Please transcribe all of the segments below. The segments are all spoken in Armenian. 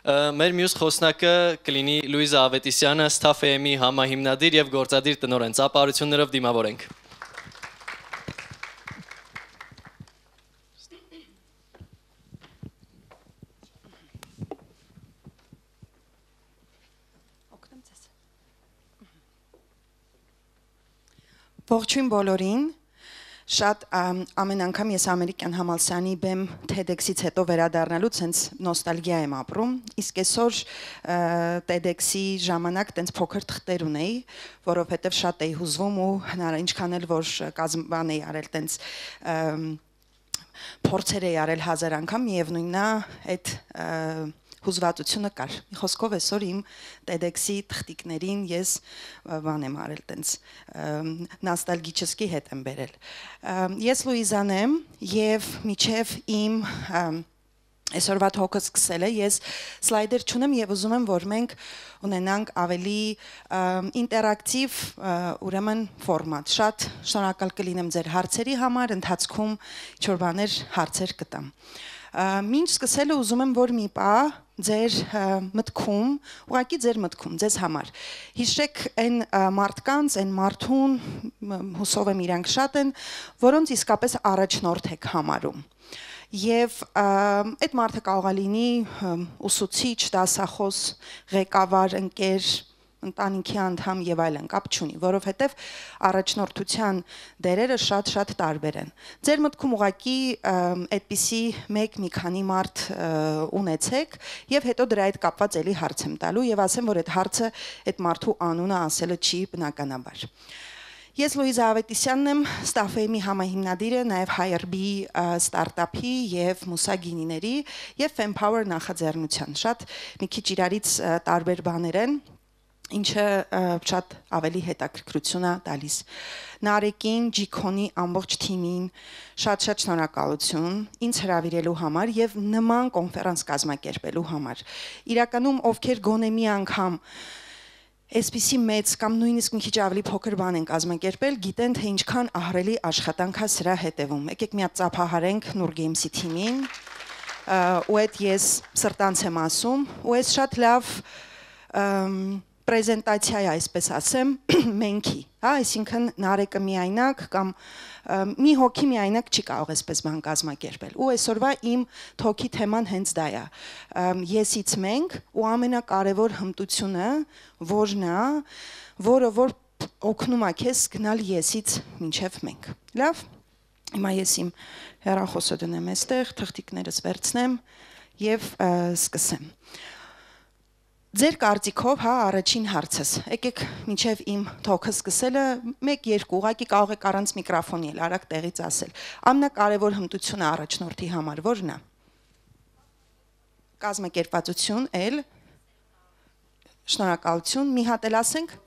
Մեր մյուս խոսնակը կլինի Լուիզա Ավետիսյանը, Staff AM-ի համահիմնադիր եւ գործադիր տնօրեն։ Ծափահարություններով դիմավորենք։ Ողջույն բոլորին, շատ ամեն անգամ ես ամերիկյան համալսարանի բեմ TEDx-ից հետո վերադառնալուց հենց նոստալգիա եմ ապրում, իսկ այսօր TEDx-ի ժամանակ տենց փոքր թղթեր ունեի, որովհետև շատ էի հուզվում ու ինչքան էլ որ կազմբան էի արել տենց փորձեր էի արել 1000 անգամ, միևնույնն է այդ հուզվածությունը կար։ Մի խոսքով այսօր իմ TEDx-ի թղթիկներին ես բան եմ արել տենց նոստալգիչեսկի հետ եմ բերել։ Ես Լուիզան եմ եւ միջև իմ այսօրվա թոքը սկսել է, ես սլայդեր չունեմ եւ ուզում եմ, որ մենք ունենանք ավելի ինտերակտիվ ուրեմն ֆորմատ։ Շատ շնորհակալ կլինեմ ձեր հարցերի համար, ընթացքում ինչ-որ բաներ հարցեր կտամ։ Մինչ սկսելը ուզում եմ, որ մի պահ ձեր մտքում, ուղղակի ձեր մտքում, ձեզ համար։ Հիշեք այն մարդկանց, այն մարդուն, հուսով եմ իրանք շատ են, որոնց իսկապես առաջնորդ եք համարում։ Եվ այդ մարդը կարող է լինի ուսուցիչ, դասախոս, ղեկավար, ընկեր, ընտանիքի անդամ եւ այլն, կապ չունի, որովհետեւ առաջնորդության դերերը շատ տարբեր են։ Ձեր մտքում ուղղակի այդպիսի մի քանի մարդ ունեցեք եւ հետո դրա հետ կապված էլի հարց եմ տալու եւ ասեմ, որ այդ հարցը այդ մարդու անունը ասելը չի բնականաբար։ Ես Լուիզա Ավետիսյանն եմ, Staff AM-ի համահիմնադիրը, նաև HireBee ստարտափի եւ Մուսա գինիների եւ FemPower նախաձեռնության։ Շատ մի քիչ իրարից տարբեր բաներ են, ինչը շատ ավելի հետաքրքրություն է տալիս։ Նարեկին, Ջիքոնի ամբողջ թիմին շատ շնորհակալություն ինձ հրավիրելու համար եւ նման կոնֆերանս կազմակերպելու համար։ Իրականում ովքեր գոնե մի անգամ այսպիսի մեծ կամ նույնիսկ մի քիչ ավելի փոքր բան են կազմակերպել, գիտեն թե ինչքան ահռելի աշխատանք է սրա հետևում։ Եկեք մի հատ ծափահարենք Նուր Games-ի թիմին, ու այդ ես սրտանց եմ ասում, ու այս շատ լավ պրեզենտացիա է, այսպես ասեմ, մենքի, հա, այսինքն Նարեկը միայնակ կամ մի հոգի միայնակ չի կարող այսպես բան կազմակերպել։ Ու այսօրվա իմ թոքի թեման հենց դա է։ Եսից մենք ու ամենակարևոր հմտությունը որն է, որը որ օգնում է քեզ գնալ եսից մինչև մենք։ Լավ։ Հիմա ես իմ հեռախոսը դնեմ այստեղ, թղթիկներս վերցնեմ եւ սկսեմ։ Ձեր կարծիքով, հա, առաջին հարցս։ Եկեք մինչև իմ թոքը սկսելը 1-2 ուղղակի կարող եք առանց միկրոֆոնի էլ արագ տեղից ասել։ Ամենակարևոր հմտությունը առաջնորդի համար ո՞րն է։ Կազմակերպվածություն, էլ շնորհակալություն, մի հատ էլ ասենք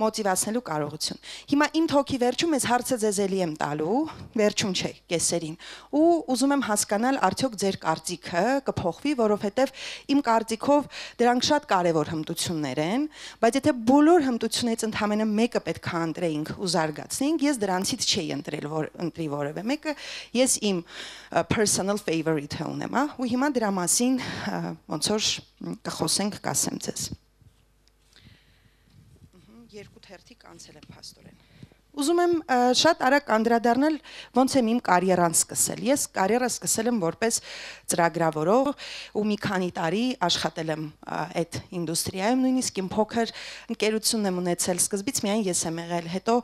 մոտիվացնելու կարողություն։ Հիմա իմ թոքի վերջում ես հարցը ձեզ էլի եմ տալու, վերջում չէ, կեսերին։ Ու ուզում եմ հասկանալ արդյոք ձեր կարծիքը կփոխվի, որովհետև իմ կարծիքով դրանք շատ կարևոր հմտություններ են, բայց եթե բոլոր հմտություններից ընդամենը մեկը պետք է ընտրեինք ու զարգացնեինք, ես դրանցից չէի ընտրի որևէ մեկը, ես իմ personal favorite-ը ունեմ, հա, ու հիմա դրա մասին ոնց որ կխոսենք, կասեմ ձեզ։ Երկու թերթիկ անցել եմ փաստորեն։ Ուզում եմ շատ արագ անդրադառնալ ոնց եմ իմ կարիերան սկսել։ Ես կարիերա սկսել եմ որպես ծրագրավորող ու մի քանի տարի աշխատել եմ այդ ինդուստրիայում, նույնիսկ իմ փոքր ընկերությունն եմ ունեցել, սկզբից միայն ես եմ եղել, հետո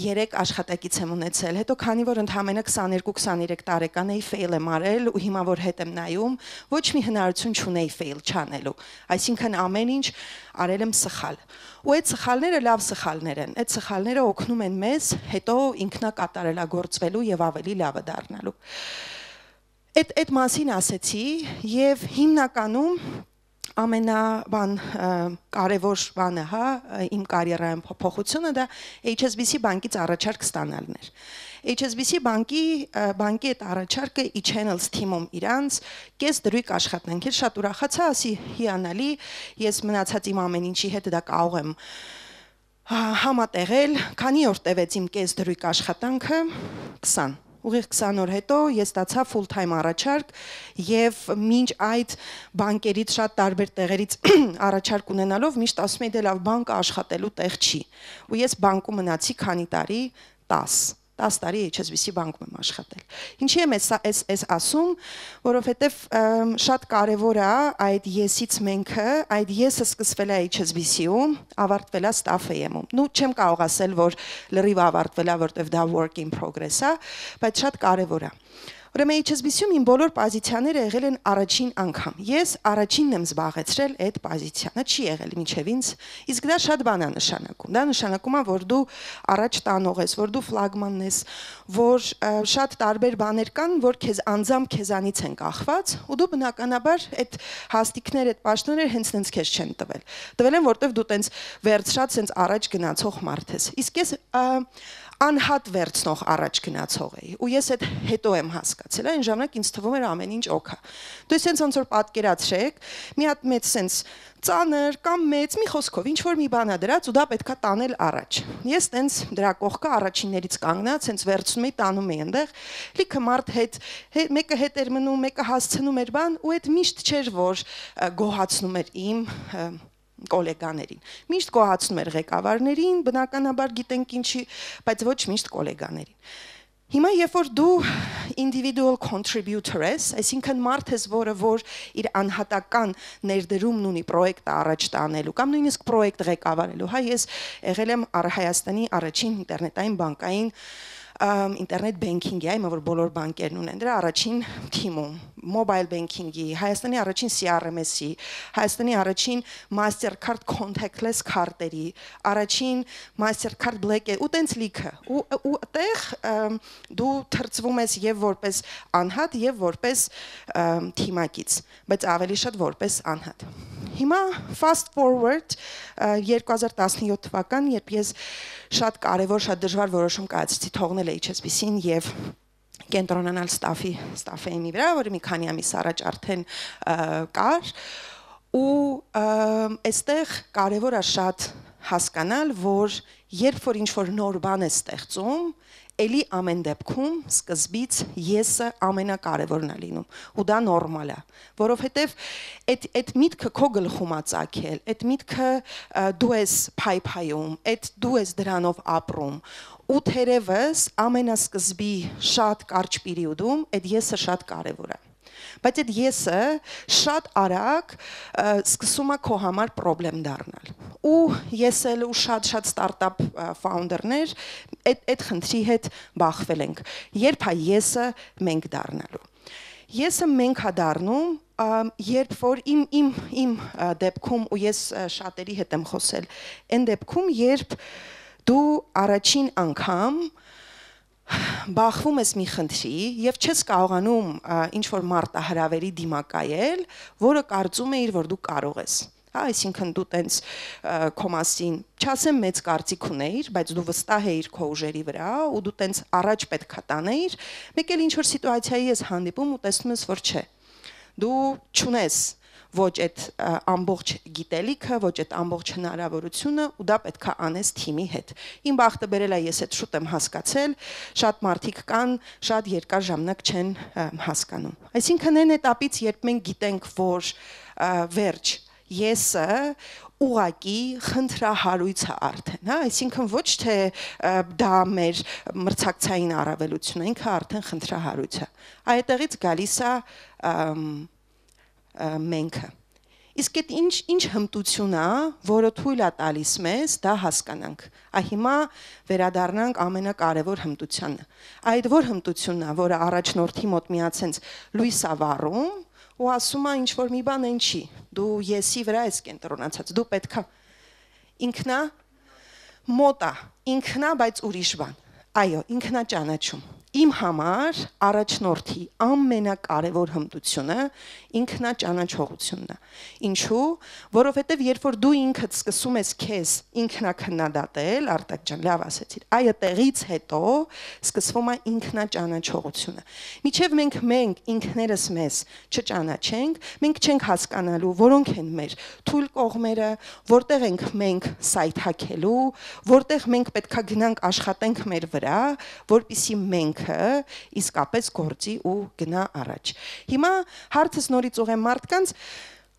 3 աշխատակից եմ ունեցել, հետո քանի որ ընդամենը 22-23 տարեկան էի, fail եմ արել ու հիմա որ հետ եմ նայում, ոչ մի հնարություն չունեի fail չանելու, այսինքն ամեն ինչ արել եմ սխալ։ Ու այդ սխալները լավ սխալներ են։ Այդ սխալները օգնում են մեզ հետո ինքնակատարելագործվելու եւ ավելի լավը դառնալու։ Այդ մասին ասեցի եւ հիմնականում կարևոր բանը, հա, իմ կարիերայում փոփոխությունը դա HSBC բանկից առաջարկ ստանալն էր։ HSBC բանկի այդ առաջարկը e-channels թիմում իրանց կես դրույք աշխատանք էր, շատ ուրախացա, ասի հիանալի, ես մնացած իմ ամեն ինչի հետ դա կարող եմ համատեղել, քանի օր տևեց իմ կես դրույք աշխատանքը, 20, ուղիղ 20 օր հետո ես ստացա full time առաջարկ եւ մինչ այդ բանկերից շատ տարբեր տեղերից առաջարկ ունենալով միշտ ասում էի դե լավ բանկը աշխատելու տեղ չի ու ես բանկում մնացի քանի տարի 10 տարի HSBC բանկում եմ աշխատել։ Ինչի եմ այս ասում, որովհետև շատ կարևոր է այդ եսից մենքը, այդ եսը սկսվել է HSBC-ում, ավարտվել է Staff AM-ում։ Նու չեմ կարող ասել, որ լրիվ ավարտվել է, որովհետև դա work in progress է, բայց շատ կարևոր է։ Ուրեմն HSBC-ում իմ բոլոր պոզիցիաները եղել են առաջին անգամ։ Ես առաջինն եմ զբաղեցրել այդ պոզիցիանը, չի եղել մինչև ինձ, իսկ դա շատ բան է նշանակում։ Դա նշանակում է, որ դու առաջ տանող ես, որ դու ֆլագմանն ես, որ շատ տարբեր բաներ կան, որ քեզ անձամբ քեզանից են կախված, ու դու բնականաբար այդ հաստիկներ, այդ պաշտոնները հենց քեզ չեն տվել։ Տվել են, որտեվ դու տենց վերցրած սենց առաջ գնացող մարդ ես։ Իսկ ես անհատ վերցնող առաջ գնացող էի ու ես այդ հետո եմ հասկացել այն ժամանակ ինձ թվում էր ամեն ինչ օքա դու սենց ոնց որ պատկերացրեք մի հատ մեծ սենց ծանր կամ մեծ մի խոսքով ինչ որ մի բան է դրած ու դա պետքա տանել առաջ ես տենց դրա կողքը առաջիններից կանգնած սենց վերցնում էի տանում էի այնտեղ լիքը մարդ հետ մեկը հետ էր մնում մեկը հասցնում էր բան ու այդ միշտ չէր որ գոհացնում էր իմ կոլեգաներին։ Միշտ գոհացնում էր ղեկավարներին, բնականաբար գիտենք ինչի, բայց ոչ միշտ կոլեգաներին։ Հիմա երբ որ դու individual contributor ես, այսինքն մարդ ես, որ իր անհատական ներդրումն ունի պրոյեկտը առաջ տանելու կամ նույնիսկ պրոյեկտ ղեկավարելու, հա ես եղել եմ Հայաստանի առաջին ինտերնետային բանկային ինտերնետ բենքինգի, այո, որ բոլոր բանկերն ունեն, դրա առաջին թիմում, mobile banking-ի, Հայաստանի առաջին CRMS-ի, Հայաստանի առաջին Mastercard contactless քարտերի, առաջին Mastercard Black ու տենց լիքը։ Ու այդտեղ դու թրծվում ես եւ որպես անհատ եւ որպես թիմակից, բայց ավելի շատ որպես անհատ։ Հիմա fast forward 2017 թվական, երբ ես շատ կարևոր, շատ դժվար որոշում կայացրեցի թողնել HSBC-ին եւ կենտրոնանալ Staff AM-ի վրա, որը մի քանի ամիս առաջ արդեն կար, ու այստեղ կարևոր է շատ հասկանալ, որ երբ որ ինչ-որ նոր բան է ստեղծում, էլի ամեն դեպքում սկզբից եսը ամենակարևորն է լինում ու դա նորմալ է որովհետև այդ միտքը քո գլխում է ծագել այդ միտքը դու ես փայփայում այդ դու ես դրանով ապրում ու թերևս ամենասկզբի շատ կարճ պերիոդում այդ եսը շատ կարևոր է բայց այդ եսը շատ արագ սկսում է քո համար խնդրեմ դառնալ ու ես էլ ու շատ ստարտափ ֆաունդերներ այդ խնդրի հետ բախվել ենք երբ է եսը մենք դառնալու եսը մենք է դառնում երբ որ իմ դեպքում ու ես շատերի հետ եմ խոսել այն դեպքում երբ դու առաջին անգամ բախվում ես մի խնդրի եւ չես կարողանում ինչ որ մարտահրավերի դիմակայել, որը կարծում է որ դու կարող ես։ Այսինքն դու տենց քո մասին, չասեմ մեծ կարծիք ունեիր, բայց դու վստահ էիր քո ուժերի վրա ու դու տենց առաջ պետք է տանեիր, մեկ էլ ինչ որ սիտուացիայի ես հանդիպում ու տեսնում ես որ չէ։ Դու չունես ոչ այդ ամբողջ գիտելիքը, ոչ այդ ամբողջ հնարավորությունը ու դա պետք է անես թիմի հետ։ Իմ բախտը բերել է ես այդ շուտ եմ հասկացել, շատ մարդիկ կան, շատ երկար ժամանակ չեն հասկանում։ Այսինքն այն этаպից, երբ մենք գիտենք, որ վերջ եսը ուղակի խնդրահարույց է արդեն, հա, այսինքն ոչ թե դա մեր մրցակցային առավելություն է, ինքը արդեն խնդրահարույց է։ Այդտեղից գալիս է մենքը։ Իսկ այդ ինչ հմտություն է, որը թույլ է տալիս մեզ դա հասկանանք։ Հիմա վերադառնանք ամենակարևոր հմտությանը։ Այդ որ հմտությունն է, որը առաջնորդի մոտ միացենց լույս է վառում ու ասում է ինչ որ մի բան այն չի։ Դու եսի վրա ես կենտրոնացած, դու պետքա ինքնա մոտա, ինքնա, բայց ուրիշ բան։ Այո, ինքնաճանաչում։ Իմ համար առաջնորդի ամենակարևոր հմտությունը ինքնաճանաչողությունն է։ Ինչու՞, որովհետև երբ որ դու ինքդ սկսում ես քեզ ինքնակնդատել, Արտակ ջան, լավ ասեցիր, այդտեղից հետո սկսվում է ինքնաճանաչողությունը։ Միջև մենք ինքներս մեզ չճանաչենք, մենք չենք հասկանալու, որոնք են մեր թույլ կողմերը, որտեղ ենք մենք սայթ հակելու, որտեղ մենք պետքա գնանք աշխատենք մեր վրա, որպեսզի մենք ինքը իսկապես գործի ու գնա առաջ։ Հիմա հարցս նորից ուղեմ մարդկանց,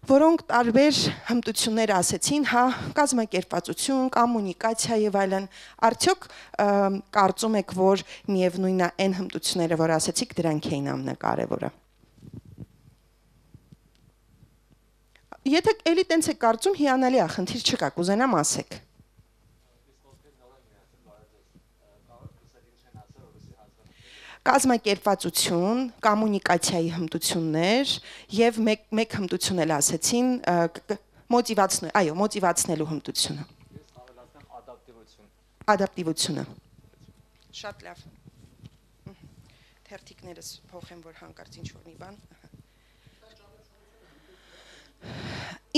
որոնք տարբեր հմտություններ ասեցին, հա, կազմակերպվածություն, կոմունիկացիա եւ այլն, արդյոք կարծում եք, որ միևնույնն է այն հմտությունները, որ ասեցիք, դրանք էին ամենակարևորը։ Եթե էլի տենց եք կարծում, հիանալի է, խնդիր չկա, կուզենամ ասեք։ Կազմակերպվածություն, կոմունիկացիայի հմտություններ եւ մեկ հմտություն էլ ասեցին, մոտիվացնելու հմտությունը։ Ես հավելացնեմ ադապտիվություն։ Ադապտիվությունը։ Շատ լավ։ Թերթիկներս փոխեմ, որ հանկարծ ինչ-որ մի բան։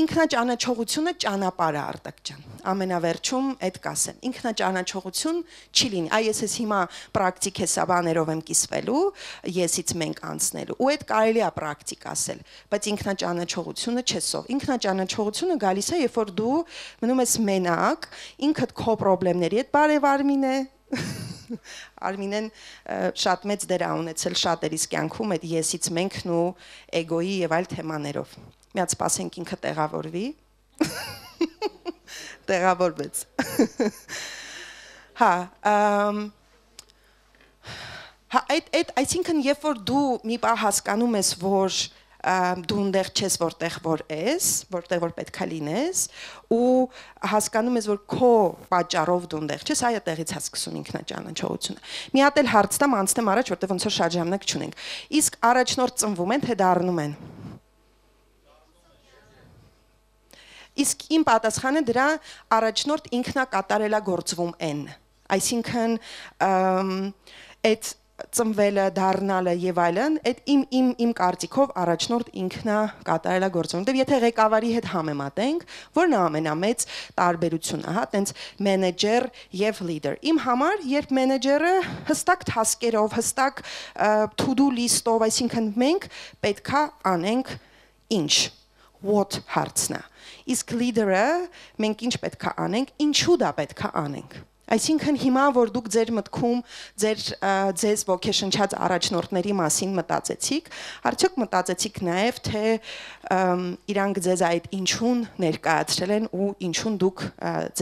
Ինքնաճանաչողությունը ճանապարհը Արտակ ջան, ամենավերջում այդ կասեմ, ինքնաճանաչողություն չի լինի, այս ես հիմա պրակտիկ հեսաբաներով եմ կիսվելու, եսից մենք անցնելու, ու այդ կարելի է պրակտիկ ասել, բայց ինքնաճանաչողությունը չեսով, ինքնաճանաչողությունը գալիս է, երբ որ դու մնում ես մենակ, ինքդ քո խնդիրների հետ բարև Արմին է, Արմինեն շատ մեծ դեր է ունեցել շատերիս կյանքում այդ եսից menքն ու էգոյի եւ այլ թեմաներով։ Միած սպասենք ինքը տեղավորվի։ Տեղավորվեց։ Հա, այսինքն երբ որ դու մի բան հասկանում ես, որ դու այնտեղ չես որտեղ որ ես, որտեղ որ պետքա լինես, ու հասկանում ես, որ քո պատճառով դու այնտեղ չես, այդտեղից է սկսում ինքնաճանաչողությունը։ Մի հատ էլ հարց տամ, անցնեմ առաջ, որտեղ ոնց որ շատ ժամանակ չունենք։ Իսկ առաջնորդ ծնվում են, թե դառնում են։ Իսկ իմ պատասխանը դրա առաջնորդ ինքնակատարելագործվում են։ Այսինքն այդ ծնվելը, դառնալը եւ այլն, այդ իմ կարծիքով առաջնորդ ինքնա կատարելագործում։ Դե եթե ղեկավարի հետ համեմատենք, որն է ամենամեծ տարբերությունը, հա, տենց մենեջեր եւ լիդեր։ Իմ համար, երբ մենեջերը հստակ թասկերով, հստակ to-do list-ով, այսինքն մենք պետքա անենք ինչ, what հարցն է։ Իսկ լիդերը մենք ինչ պետքա անենք, ինչու դա պետքա անենք։ Այսինքն հիմա որ դուք ձեր մտքում ձեզ ոգեշնչած առաջնորդների մասին մտածեցիք, արդյոք մտածեցիք նաև թե իրանք ձեզ այդ ինչուն ներկայացրել են ու ինչուն դուք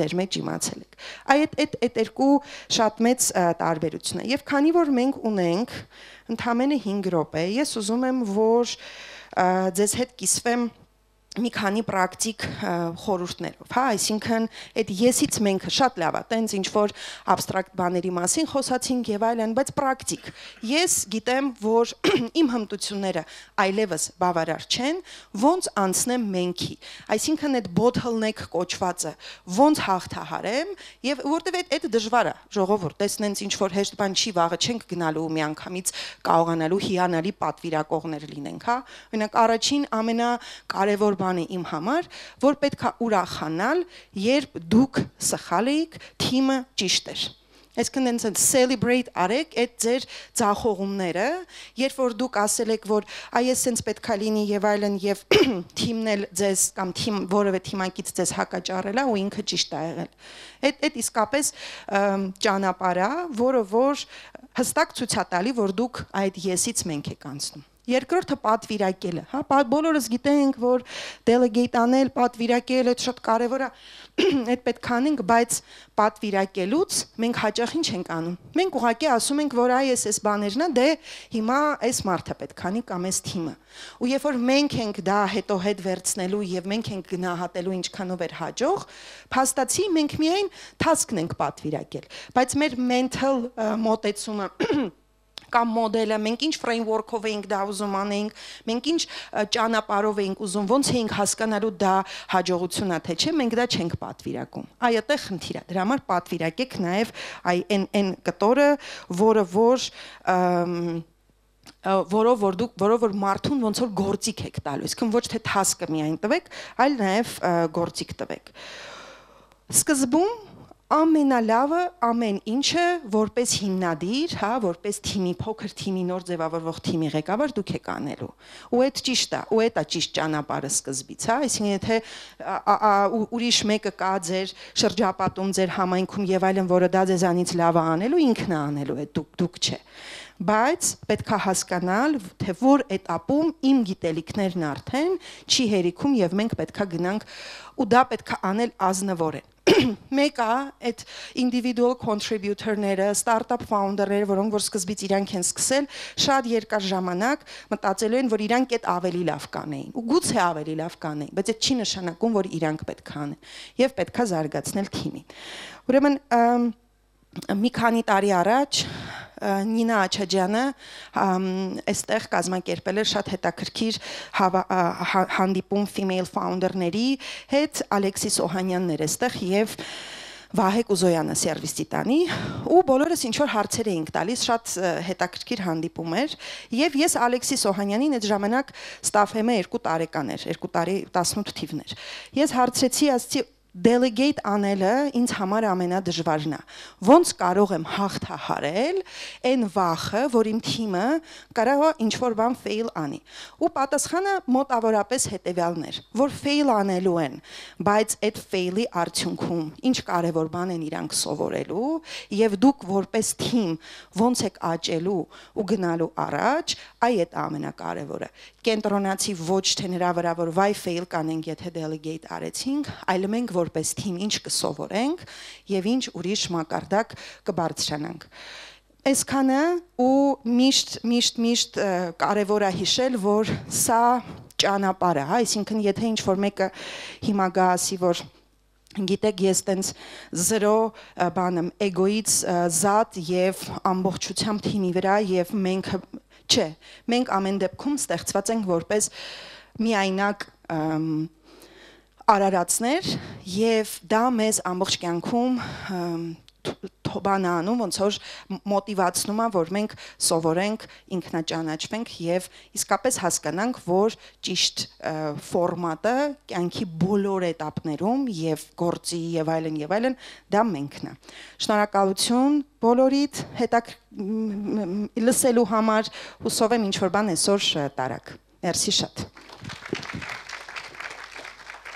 ձեր մեջ իմացել եք։ Այդ երկու շատ մեծ տարբերություն է։ Եվ քանի որ մենք ունենք ընդամենը 5 րոպե, ես ուզում եմ որ ձեզ հետ կիսվեմ մի քանի պրակտիկ խորհուրդներով, հա, այսինքն այդ եսից մենք շատ լավ է, տենց ինչ որ абստրակտ բաների մասին խոսացինք եւ այլն, բայց պրակտիկ։ Ես գիտեմ, որ իմ հմտությունները այլևս բավարար չեն, ոնց անցնեմ մենքի։ Այսինքն այդ bottleneck կոչվածը ոնց հաղթահարեմ եւ որտեւ այդ դժվար է, ժողովուրդ, տեսնենց ինչ որ հեշտ բան չի, վաղը չենք գնալու ու միանգամից կարողանալու հիանալի պատվիրակողներ լինենք, հա։ Օրինակ առաջին ամենակարևոր բանը իմ համար, որ պետքա ուրախանալ, երբ դուք սխալ եք, թիմը ճիշտ էր։ Այսինքն այնց celebrate արեք այդ ձեր ձախողումները, երբ որ դուք ասել եք, որ այս sense պետքա լինի եւ այլն եւ թիմն էլ ձեզ կամ թիմ որևէ թիմակից ձեզ հակաճառել է ու ինքը ճիշտ է եղել։ Այդ իսկապես ճանապարհ է, որը որ հստակ ցույց է տալի, որ դուք այդ եսից մենք եք անցնում։ Երկրորդը պատվիրակելը, հա, բոլորս գիտենք, որ delegate անել, պատվիրակել այդ շատ կարևոր է, այդ պետք է անենք, բայց պատվիրակելուց մենք հաճախ ինչ ենք անում։ Մենք ուղղակի ասում ենք, որ այս բաներն է, դե հիմա այս մարդը պետք է անի կամ այս թիմը։ Ու երբ որ մենք ենք դա հետո հետ վերցնելու եւ մենք ենք գնահատելու ինչքանով էր հաջող, փաստացի մենք միայն task-ն ենք պատվիրակել, բայց մեր mental մոտեցումը կամ մոդելը, մենք ինչ ֆրեյմվորքով էինք դա ուզում անենք, մենք ինչ ճանապարհով էինք ուզում, ոնց էինք հասկանալու դա հաջողություն է թե չէ, մենք դա չենք պատվիրակում։ Այդտեղ խնդիր է։ Դրա համար պատվիրակեք նաև այն կտորը, որով որ մարդուն ոնց որ գործիք եք տալու, այսինքն ոչ թե task-ը միայն տվեք, այլ նաև գործիք տվեք։ Սկզբում ամենալավը ամեն ինչը որպես հիմնադիր, հա, որպես թիմի փոքր թիմի նոր ձևավորվող թիմի ղեկավար դուք եք անելու։ Ու այդ ճիշտ է, ու դա ճիշտ ճանապարհը սկզբից, հա, այսինքն եթե ուրիշ մեկը կա ձեր շրջապատում, ձեր համայնքում եւ այլն, որը դա ձեզանից լավ է անելու, ինքն է անելու, այդ դուք չէ։ բայց պետք է հասկանալ, թե որ этаպում իմ գիտելիքներն արդեն չի հերիքում եւ մենք պետք է գնանք ու դա պետք է անել ազնվորեն։ Մեկը այդ individual contributor-ները, startup founder-ները, որոնք որ սկզբից իրանք են սկսել, շատ երկար ժամանակ մտածելու են, որ իրանք այդ ավելի լավ կանեին։ Ու գուցե ավելի լավ կանեին, բայց այդ չի նշանակում, որ իրանք պետք է անեն եւ պետք է զարգացնել թիմին։ Ուրեմն մի քանի տարի առաջ Նինա Աչաջյանը այստեղ կազմակերպել էր շատ հետաքրքիր հանդիպում female founder-ների հետ, Ալեքսիս Օհանյանն էր այստեղ եւ Վահե Կուզոյանը Սերվիս Տիտանի ու բոլորս ինչ որ հարցեր էինք տալիս, շատ հետաքրքիր հանդիպում էր եւ ես Ալեքսիս Օհանյանին այդ ժամանակ ստաֆեմը 2 տարեկան էր, 2 տարի 18 թիվն էր։ Ես հարցրեցի, ասացի delegate անելը ինձ համար ամենադժվարն է։ Ոնց կարող եմ հաղթահարել այն վախը, որ իմ թիմը կարող է ինչ-որ բան fail անի։ Ու պատասխանը մոտավորապես հետեւյալն էր, որ fail անելու են, բայց այդ fail-ի արդյունքում ինչ կարևոր բան են իրանք սովորելու եւ դուք որպես թիմ ոնց եք աճելու ու գնալու առաջ, այդ ամենակարևորը։ Կենտրոնացի ոչ թե նրա վրա, որ վայ fail կանենք, եթե delegate արեցինք, այլ մենք որպես թիմ ինչ կսովորենք եւ ինչ ուրիշ մակարդակ կբարձրանանք։ Այսքանը ու միշտ կարևոր է հիշել, որ սա ճանապարհ է, այսինքն եթե ինչ որ մեկը հիմա գա ասի, որ գիտեք ես տենց զրո բանեմ էգոից զատ եւ ամբողջությամբ թիմի վրա եւ մենք չէ, մենք ամեն դեպքում ստեղծված ենք որպես միայնակ արարածներ եւ դա մեզ ամբողջ կյանքում բանանում ոնց որ մոտիվացնում է, որ մենք սովորենք, ինքնաճանաչվենք եւ իսկապես հասկանանք, որ ճիշտ ֆորմատը կյանքի բոլոր этаպներում եւ գործի եւ այլն դա մենքն է։ Շնորհակալություն բոլորիդ լսելու համար, հուսով եմ ինչ որ բան այսօր տարաք։ Մերսի շատ։